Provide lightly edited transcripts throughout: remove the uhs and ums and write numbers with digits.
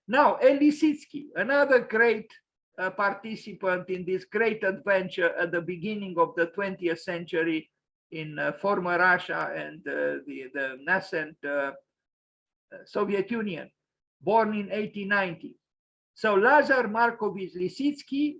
Now, Lissitzky, another great participant in this great adventure at the beginning of the 20th century in former Russia and the nascent Soviet Union, born in 1890. So Lazar Markovich Lissitzky,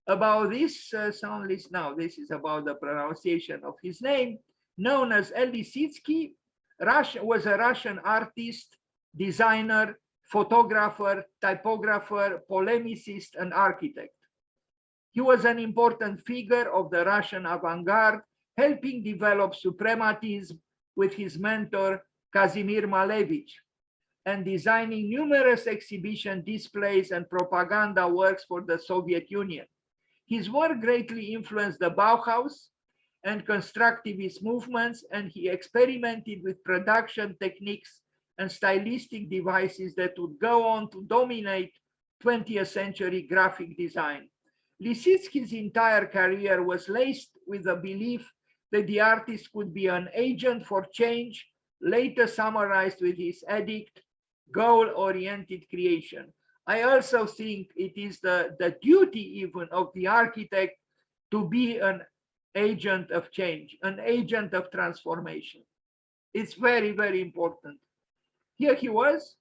about this sound list, now this is about the pronunciation of his name, known as Lissitzky, was a Russian artist, designer, photographer, typographer, polemicist, and architect. He was an important figure of the Russian avant-garde, helping develop suprematism with his mentor, Kazimir Malevich, and designing numerous exhibition displays and propaganda works for the Soviet Union. His work greatly influenced the Bauhaus and constructivist movements, and he experimented with production techniques and stylistic devices that would go on to dominate 20th century graphic design. Lissitzky's entire career was laced with the belief that the artist could be an agent for change, later summarized with his edict, goal-oriented creation. I also think it is the duty even of the architect to be an agent of change, an agent of transformation. It's very, very important. Here he was.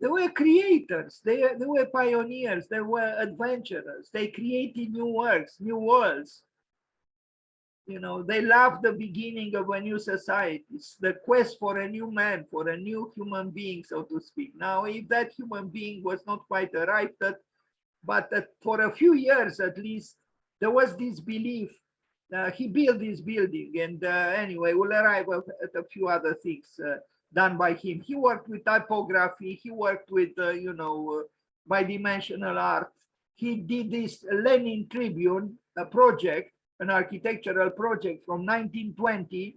They were creators, they were pioneers, they were adventurers. They created new works, new worlds. You know, they loved the beginning of a new society, the quest for a new man, for a new human being, so to speak. Now, if that human being was not quite arrived at, but for a few years at least, there was this belief. He built this building, and anyway, we'll arrive at a few other things done by him. He worked with typography, he worked with, bidimensional art. He did this Lenin Tribune project, an architectural project from 1920.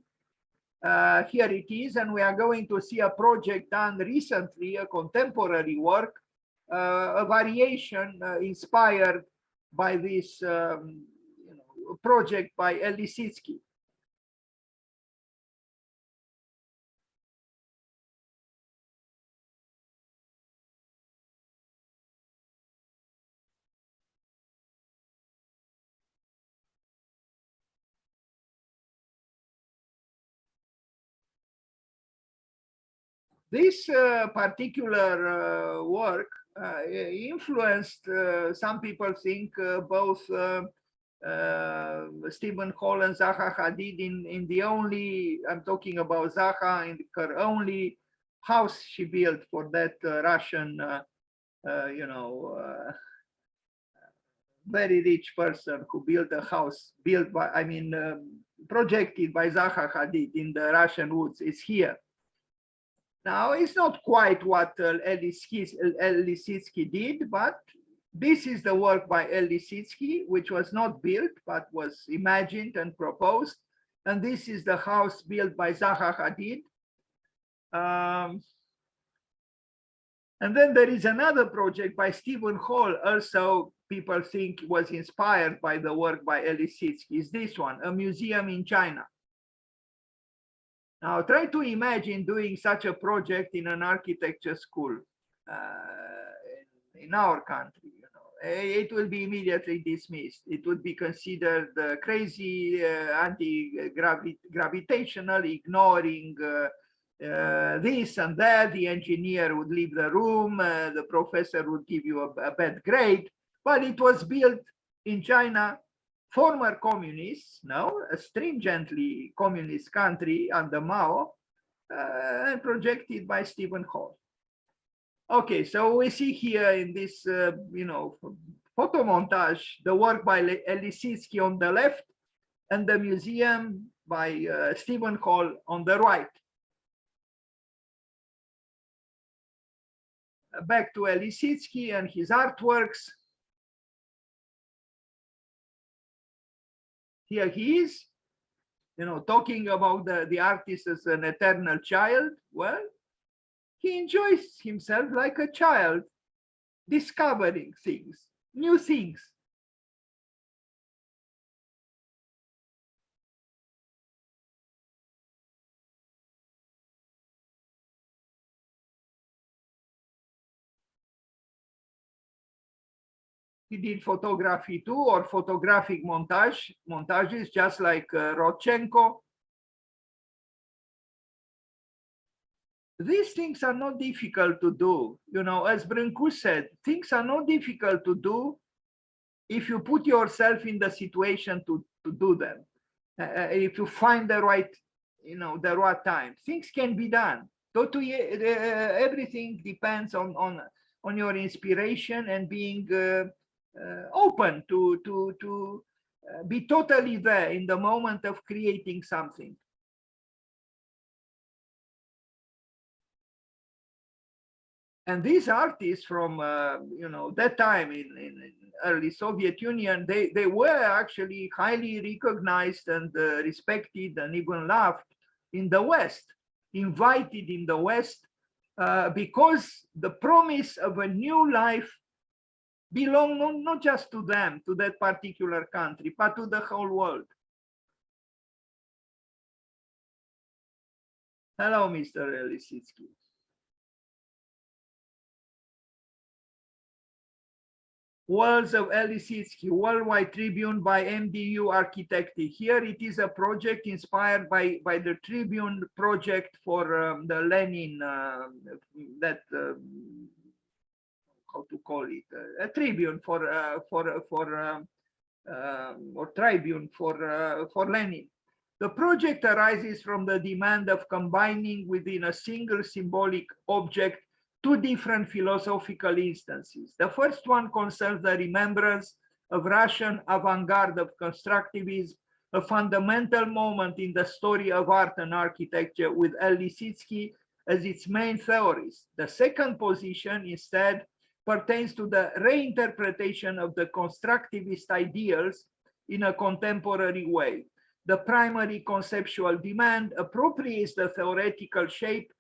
Here it is, and we are going to see a project done recently, a contemporary work, a variation inspired by this project by Lissitzky. This particular work influenced, some people think, both Stephen Hall and Zaha Hadid in the only, I'm talking about Zaha, in her only house she built for that Russian, very rich person who built a house built by, projected by Zaha Hadid in the Russian woods. It's here. Now, it's not quite what Lissitzky did, but this is the work by Lissitzky, which was not built, but was imagined and proposed. And this is the house built by Zaha Hadid. And then there is another project by Stephen Hall, also people think was inspired by the work by Lissitzky, is this one, a museum in China. Now, try to imagine doing such a project in an architecture school in our country. It will be immediately dismissed. It would be considered crazy, anti-gravitational, ignoring this and that. The engineer would leave the room. The professor would give you a bad grade. But it was built in China, former communists, no, a stringently communist country under Mao, and projected by Stephen Hall. Okay, so we see here in this, photo montage, the work by Lissitzky on the left, and the museum by Stephen Hall on the right. Back to Lissitzky and his artworks. Here he is, talking about the artist as an eternal child. Well, he enjoys himself like a child, discovering things, new things. He did photography too, or photographic montages, just like Rodchenko. These things are not difficult to do. You know, as Brâncuș said, things are not difficult to do if you put yourself in the situation to do them. If you find the right, you know, the right time, things can be done. Everything depends on your inspiration and being open to be totally there in the moment of creating something. And these artists from you know, that time in early Soviet Union, they were actually highly recognized and respected and even loved in the West, invited in the West, because the promise of a new life belonged not just to them, to that particular country, but to the whole world. Hello, Mr. Lissitzky. Walls of Lissitzky, Worldwide Tribune by MDU Architecture. Here it is a project inspired by the Tribune project for the Lenin, how to call it, a tribune or tribune for Lenin. The project arises from the demand of combining within a single symbolic object two different philosophical instances. The first one concerns the remembrance of Russian avant-garde of constructivism, a fundamental moment in the story of art and architecture, with Lissitzky as its main theorist. The second position instead pertains to the reinterpretation of the constructivist ideals in a contemporary way. The primary conceptual demand appropriates the theoretical shape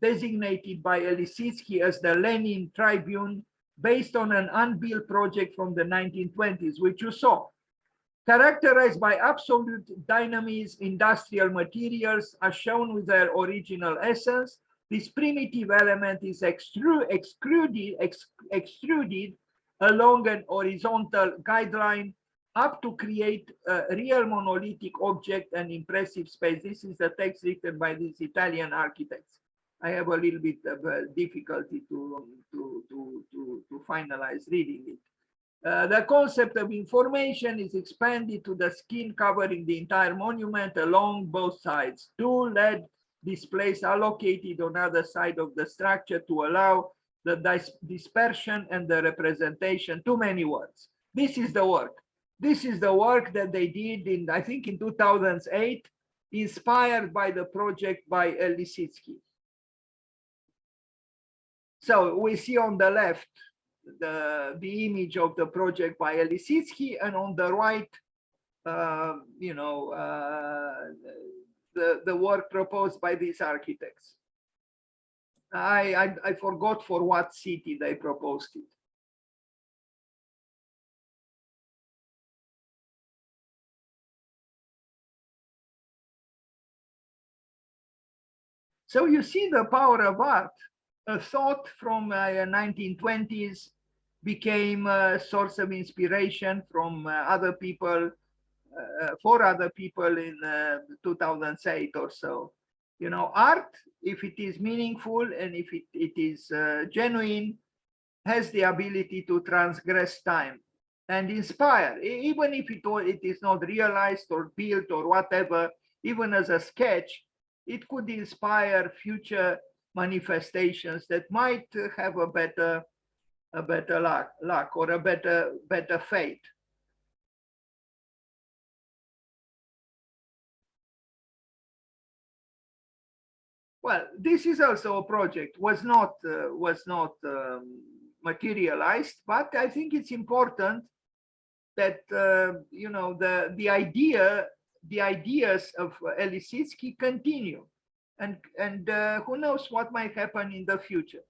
designated by Lissitzky as the Lenin Tribune, based on an unbuilt project from the 1920s, which you saw. Characterized by absolute dynamism, industrial materials are shown with their original essence. This primitive element is extruded along an horizontal guideline up to create a real monolithic object and impressive space. This is the text written by these Italian architects. I have a little bit of difficulty to finalize reading it. The concept of information is expanded to the skin covering the entire monument along both sides. Two LED displays are located on either side of the structure to allow the dispersion and the representation. Too many words. This is the work. This is the work that they did in, I think, in 2008, inspired by the project by Lissitzky. So we see on the left the image of the project by Lissitzky, and on the right, you know, the work proposed by these architects. I forgot for what city they proposed it. So you see the power of art. A thought from 1920s became a source of inspiration from other people, for other people in 2008 or so. You know, art, if it is meaningful and if it is genuine, has the ability to transgress time and inspire, even if it is not realized or built or whatever, even as a sketch, it could inspire future manifestations that might have a better luck or a better fate. Well, this is also a project, was not materialized, but I think it's important that you know, the ideas of Lissitzky continue, and who knows what might happen in the future.